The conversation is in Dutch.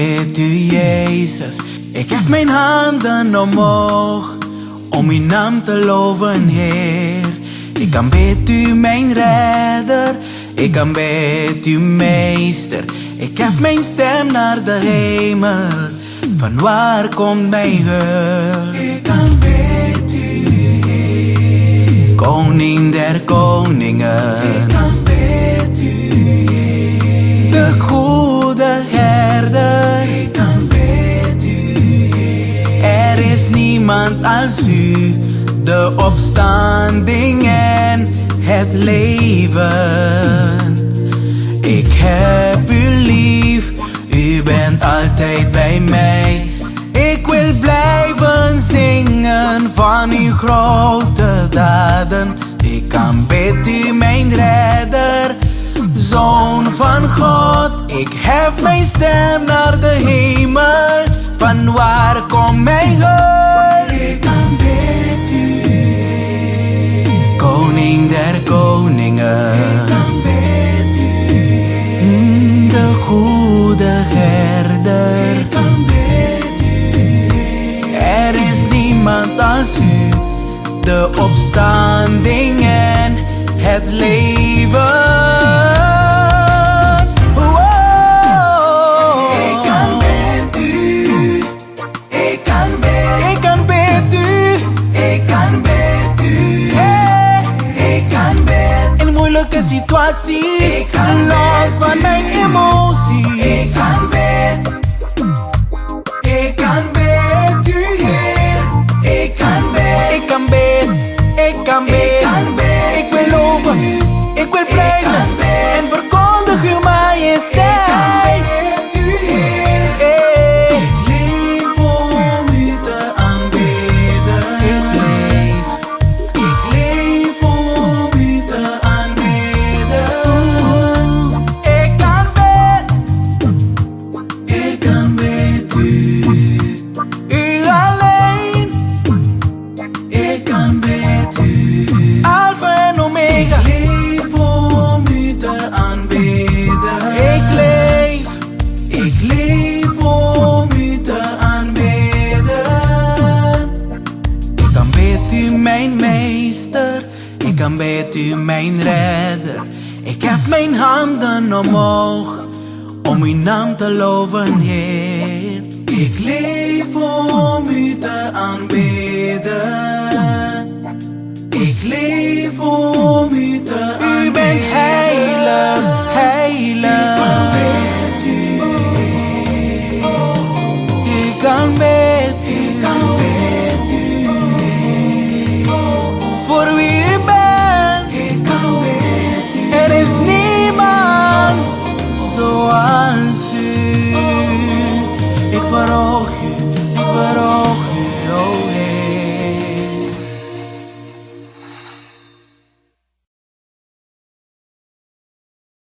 aanbid u, Jezus. Ik hef mijn handen omhoog om uw naam te loven, Heer. Ik aanbid u, mijn redder. Ik aanbid u, meester. Ik hef mijn stem naar de hemel. Van waar komt mijn hulp? Ik aanbid u, Heer. Koning der koningen. Ik aanbid u, Heer. De goede herder. Ik aanbid u, Heer. Er is niemand als u. De opstanding en het leven. Ik heb u lief, u bent altijd bij mij. Ik wil blijven zingen van uw grote daden. Ik aanbid u, mijn redder, Zoon van God. Ik hef mijn stem naar de hemel. Van waar komt mijn hulp? Ik aanbid u, Koning der koningen. Ik aanbid u, de goede herder. Ik aanbid u, er is niemand als u. De opstanding en het leven. Situaties, ik kan los van mijn emoties. Ik aanbid u, Heer. Ik aanbid. Ik wil loven, ik wil prijzen en verkondig uw majesteit. Ik aanbid u, Heer. Ik leef om u te aanbidden. Ik leef om u te aanbidden. Ik aanbid u, u alleen. Ik aanbid u, Alpha en Omega. Ik leef om u te aanbidden. Ik leef om u te aanbidden. Ik aanbid u, mijn meester. Ik aanbid u, mijn redder. Ik hef mijn handen omhoog om uw naam te loven, Heer. Ik leef om u te aanbidden. Ik leef om u te aanbidden. U bent heilig, heilig. Ik aanbid u. Voor wie u bent. Er is niemand zoals u. Ik verhoog u.